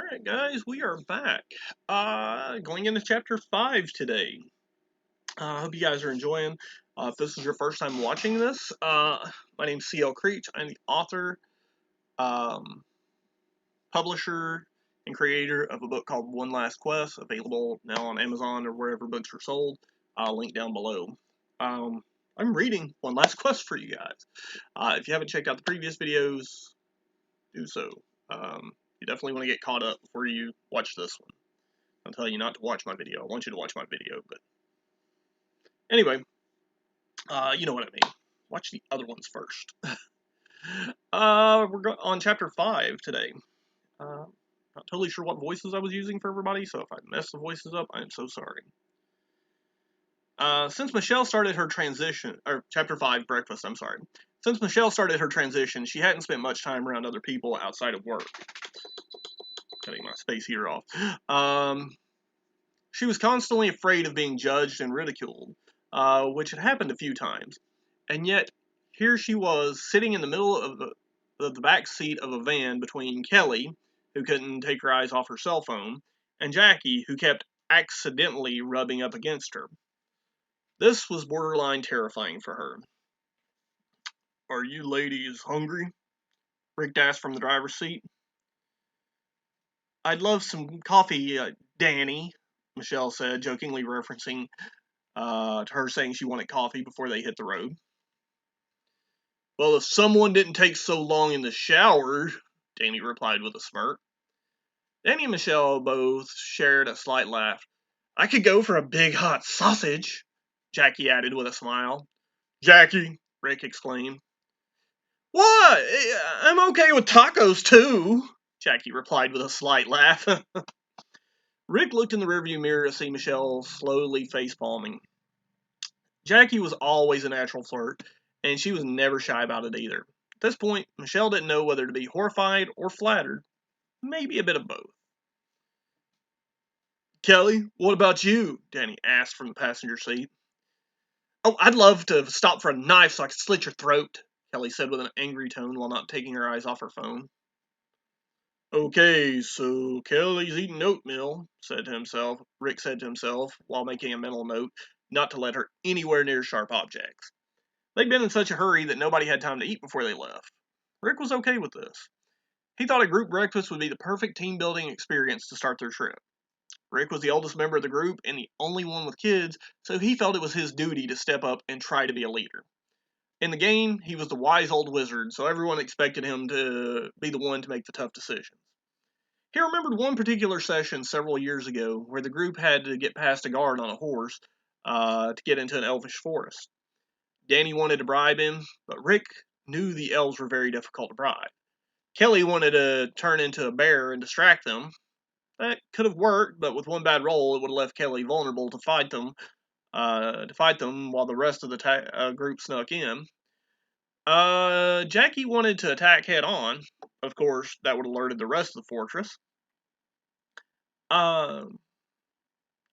Alright guys, we are back. Going into chapter 5 today. I hope you guys are enjoying. If this is your first time watching this, my name's CL Creech. I'm the author, um, publisher, and creator of a book called One Last Quest, available now on Amazon or wherever books are sold. Link down below. I'm reading One Last Quest for you guys. If you haven't checked out the previous videos, do so. You definitely want to get caught up before you watch this one. I'll tell you not to watch my video. I want you to watch my video, but anyway, you know what I mean. Watch the other ones first. We're on chapter 5 today. Not totally sure what voices I was using for everybody, so if I mess the voices up, I am so sorry. Since Michelle started her transition, or chapter 5, breakfast, I'm sorry. Since Michelle started her transition, she hadn't spent much time around other people outside of work. Cutting my space heater off. She was constantly afraid of being judged and ridiculed, which had happened a few times. And yet, here she was, sitting in the middle of the back seat of a van between Kelly, who couldn't take her eyes off her cell phone, and Jackie, who kept accidentally rubbing up against her. This was borderline terrifying for her. "Are you ladies hungry?" Rick asked from the driver's seat. "I'd love some coffee, Danny," Michelle said, jokingly referencing to her saying she wanted coffee before they hit the road. "Well, if someone didn't take so long in the shower," Danny replied with a smirk. Danny and Michelle both shared a slight laugh. "I could go for a big hot sausage," Jackie added with a smile. "Jackie," Rick exclaimed. "What? I'm okay with tacos too," Jackie replied with a slight laugh. Rick looked in the rearview mirror to see Michelle slowly facepalming. Jackie was always a natural flirt, and she was never shy about it either. At this point, Michelle didn't know whether to be horrified or flattered. Maybe a bit of both. "Kelly, what about you?" Danny asked from the passenger seat. "Oh, I'd love to stop for a knife so I could slit your throat," Kelly said with an angry tone while not taking her eyes off her phone. "Okay, so Kelly's eating oatmeal," Rick said to himself, while making a mental note not to let her anywhere near sharp objects. They'd been in such a hurry that nobody had time to eat before they left. Rick was okay with this. He thought a group breakfast would be the perfect team-building experience to start their trip. Rick was the oldest member of the group and the only one with kids, so he felt it was his duty to step up and try to be a leader. In the game, he was the wise old wizard, so everyone expected him to be the one to make the tough decisions. He remembered one particular session several years ago where the group had to get past a guard on a horse to get into an elvish forest. Danny wanted to bribe him, but Rick knew the elves were very difficult to bribe. Kelly wanted to turn into a bear and distract them. That could have worked, but with one bad roll, it would have left Kelly vulnerable to fight them while the rest of the group snuck in. Jackie wanted to attack head on. Of course, that would have alerted the rest of the fortress.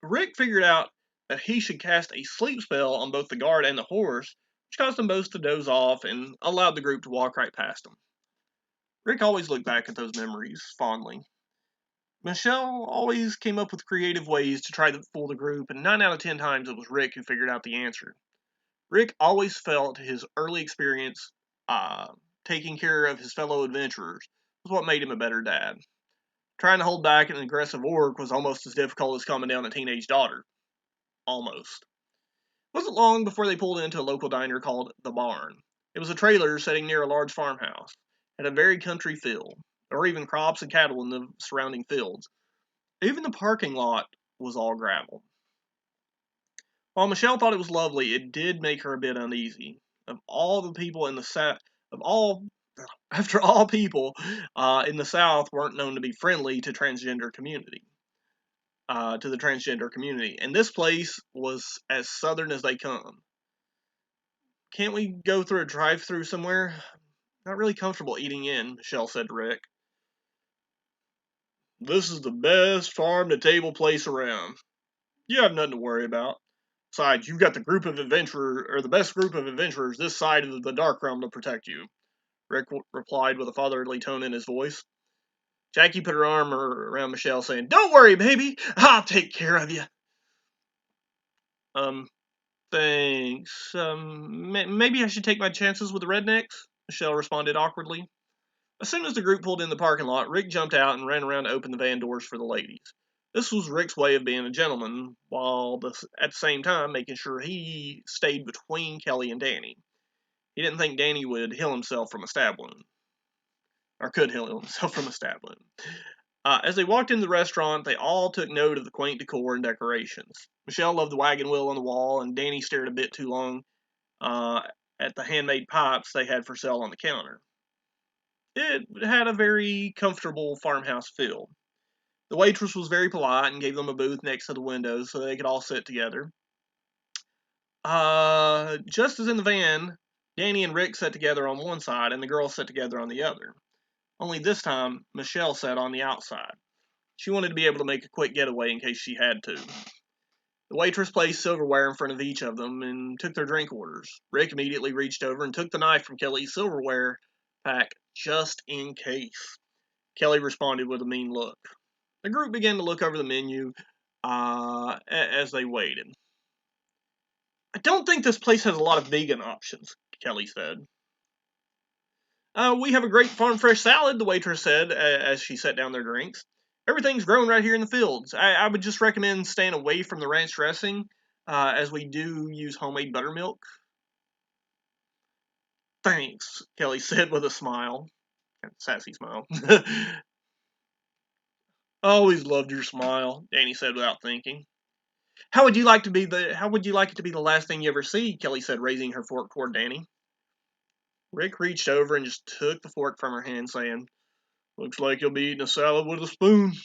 Rick figured out that he should cast a sleep spell on both the guard and the horse, which caused them both to doze off and allowed the group to walk right past them. Rick always looked back at those memories fondly. Michelle always came up with creative ways to try to fool the group, and 9 out of 10 times it was Rick who figured out the answer. Rick always felt his early experience taking care of his fellow adventurers was what made him a better dad. Trying to hold back an aggressive orc was almost as difficult as calming down a teenage daughter. Almost. It wasn't long before they pulled into a local diner called The Barn. It was a trailer sitting near a large farmhouse. It had a very country feel. There were even crops and cattle in the surrounding fields. Even the parking lot was all gravel. While Michelle thought it was lovely, it did make her a bit uneasy. Of all the people in the South, after all people in the South weren't known to be friendly to transgender community. To the transgender community, and this place was as southern as they come. "Can't we go through a drive-through somewhere? Not really comfortable eating in," Michelle said to Rick. "This is the best farm-to-table place around. You have nothing to worry about. Besides, you've got the best group of adventurers this side of the Dark Realm to protect you," Rick replied with a fatherly tone in his voice. Jackie put her arm around Michelle, saying, "Don't worry, baby. I'll take care of you." Thanks. Maybe I should take my chances with the rednecks, Michelle responded awkwardly. As soon as the group pulled in the parking lot, Rick jumped out and ran around to open the van doors for the ladies. This was Rick's way of being a gentleman, while at the same time making sure he stayed between Kelly and Danny. He didn't think Danny would heal himself from a stab wound, or could heal himself from a stab wound. As they walked into the restaurant, they all took note of the quaint decor and decorations. Michelle loved the wagon wheel on the wall, and Danny stared a bit too long at the handmade pipes they had for sale on the counter. It had a very comfortable farmhouse feel. The waitress was very polite and gave them a booth next to the window so they could all sit together. Just as in the van, Danny and Rick sat together on one side and the girls sat together on the other. Only this time, Michelle sat on the outside. She wanted to be able to make a quick getaway in case she had to. The waitress placed silverware in front of each of them and took their drink orders. Rick immediately reached over and took the knife from Kelly's silverware pack just in case. Kelly responded with a mean look. The group began to look over the menu as they waited. "I don't think this place has a lot of vegan options," Kelly said. "We have a great farm fresh salad," the waitress said as she set down their drinks. "Everything's grown right here in the fields. I would just recommend staying away from the ranch dressing, as we do use homemade buttermilk." "Thanks," Kelly said with a smile. A sassy smile. "I always loved your smile," Danny said without thinking. How would you like it to be the last thing you ever see?" Kelly said, raising her fork toward Danny. Rick reached over and just took the fork from her hand, saying, "Looks like you'll be eating a salad with a spoon." It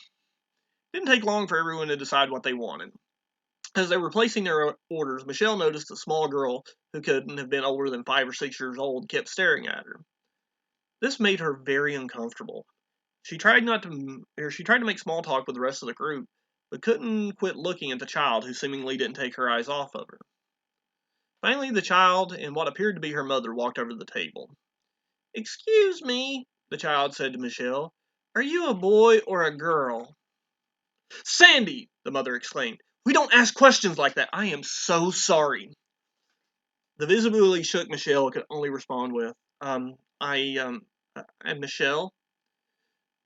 didn't take long for everyone to decide what they wanted. As they were placing their orders, Michelle noticed a small girl who couldn't have been older than 5 or 6 years old kept staring at her. This made her very uncomfortable. She tried to make small talk with the rest of the group, but couldn't quit looking at the child who seemingly didn't take her eyes off of her. Finally, the child and what appeared to be her mother walked over to the table. "Excuse me," the child said to Michelle. "Are you a boy or a girl?" "Sandy!" the mother exclaimed. "We don't ask questions like that. I am so sorry." The visibly shook Michelle could only respond with, I'm Michelle."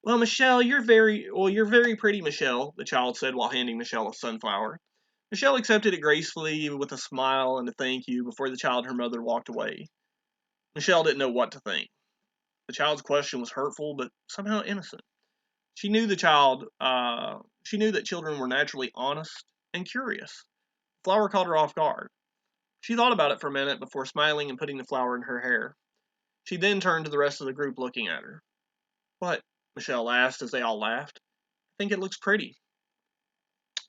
"Well, Michelle, you're very pretty, Michelle," the child said while handing Michelle a sunflower. Michelle accepted it gracefully with a smile and a thank you before the child and her mother walked away. Michelle didn't know what to think. The child's question was hurtful, but somehow innocent. She knew that children were naturally honest and curious. The flower caught her off guard. She thought about it for a minute before smiling and putting the flower in her hair. She then turned to the rest of the group looking at her. "What?" Michelle asked as they all laughed. "I think it looks pretty."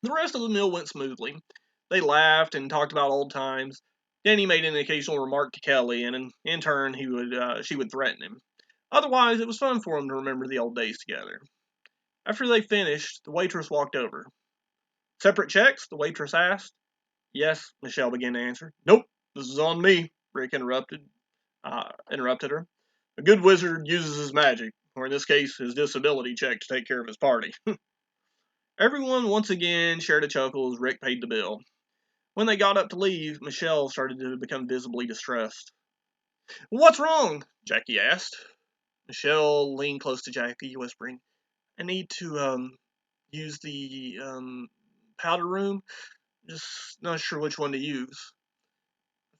The rest of the meal went smoothly. They laughed and talked about old times. Danny made an occasional remark to Kelly, and in turn, she would threaten him. Otherwise, it was fun for them to remember the old days together. After they finished, the waitress walked over. "Separate checks?" the waitress asked. "Yes," Michelle began to answer. "Nope, this is on me," Rick interrupted her. "A good wizard uses his magic, or in this case, his disability check to take care of his party." Everyone once again shared a chuckle as Rick paid the bill. When they got up to leave, Michelle started to become visibly distressed. "What's wrong?" Jackie asked. Michelle leaned close to Jackie, whispering, "I need to, use the, powder room. Just not sure which one to use."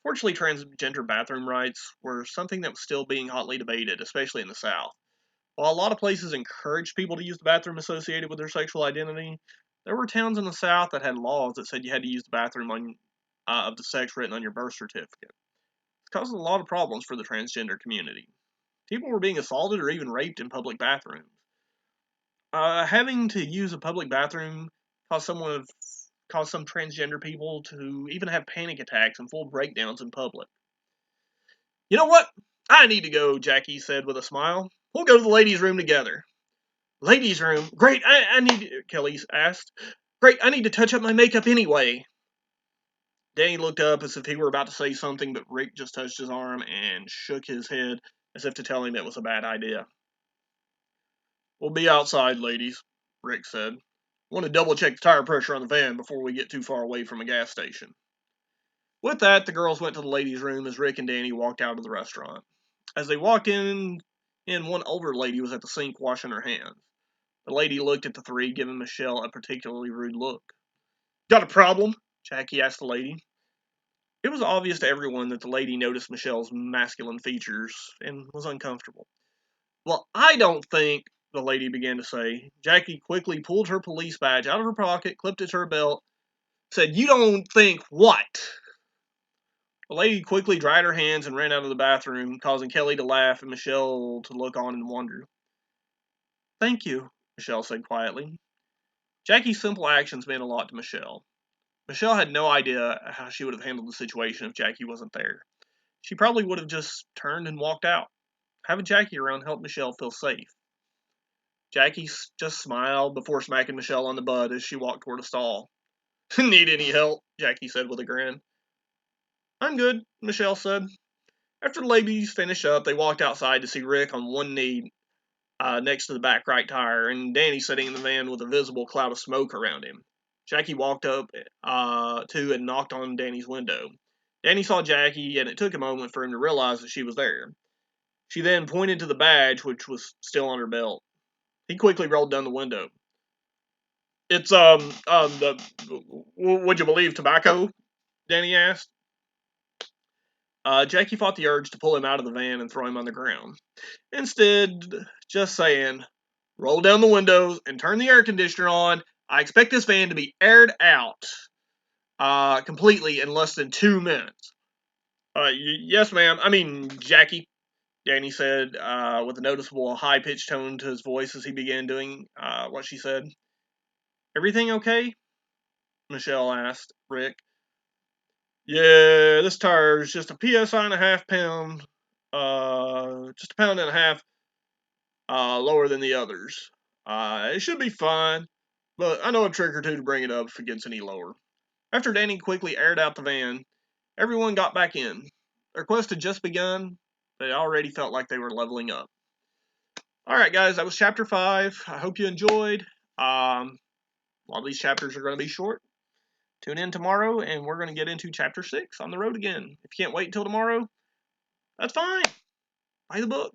Fortunately, transgender bathroom rights were something that was still being hotly debated, especially in the South. While a lot of places encouraged people to use the bathroom associated with their sexual identity, there were towns in the South that had laws that said you had to use the bathroom of the sex written on your birth certificate. It caused a lot of problems for the transgender community. People were being assaulted or even raped in public bathrooms. Having to use a public bathroom caused some transgender people to even have panic attacks and full breakdowns in public. "You know what? I need to go," Jackie said with a smile. "We'll go to the ladies' room together." "Ladies' room? Great, I need," Kelly asked. "Great, I need to touch up my makeup anyway." Danny looked up as if he were about to say something, but Rick just touched his arm and shook his head as if to tell him it was a bad idea. We'll be outside, ladies, Rick said. Want to double check the tire pressure on the van before we get too far away from a gas station. With that, the girls went to the ladies' room as Rick and Danny walked out of the restaurant. As they walked in, one older lady was at the sink washing her hands. The lady looked at the three, giving Michelle a particularly rude look. Got a problem? Jackie asked the lady. It was obvious to everyone that the lady noticed Michelle's masculine features and was uncomfortable. Well, I don't think, the lady began to say. Jackie quickly pulled her police badge out of her pocket, clipped it to her belt, said, You don't think what? The lady quickly dried her hands and ran out of the bathroom, causing Kelly to laugh and Michelle to look on in wonder. Thank you, Michelle said quietly. Jackie's simple actions meant a lot to Michelle. Michelle had no idea how she would have handled the situation if Jackie wasn't there. She probably would have just turned and walked out. Having Jackie around helped Michelle feel safe. Jackie just smiled before smacking Michelle on the butt as she walked toward a stall. Need any help? Jackie said with a grin. I'm good, Michelle said. After the ladies finished up, they walked outside to see Rick on one knee next to the back right tire, and Danny sitting in the van with a visible cloud of smoke around him. Jackie walked up to and knocked on Danny's window. Danny saw Jackie, and it took a moment for him to realize that she was there. She then pointed to the badge, which was still on her belt. He quickly rolled down the window. It's, would you believe tobacco? Danny asked. Jackie fought the urge to pull him out of the van and throw him on the ground. Instead, just saying, roll down the windows and turn the air conditioner on. I expect this van to be aired out completely in less than 2 minutes. Yes, ma'am. I mean, Jackie, Danny said with a noticeable high-pitched tone to his voice as he began doing what she said. Everything okay? Michelle asked Rick. Yeah, this tire is just a PSI and a half pound, just a pound and a half lower than the others. It should be fine, but I know a trick or two to bring it up if it gets any lower. After Danny quickly aired out the van, everyone got back in. Their quest had just begun, but it already felt like they were leveling up. Alright guys, that was chapter 5. I hope you enjoyed. A lot of these chapters are going to be short. Tune in tomorrow, and we're going to get into chapter 6 on the road again. If you can't wait until tomorrow, that's fine. Buy the book.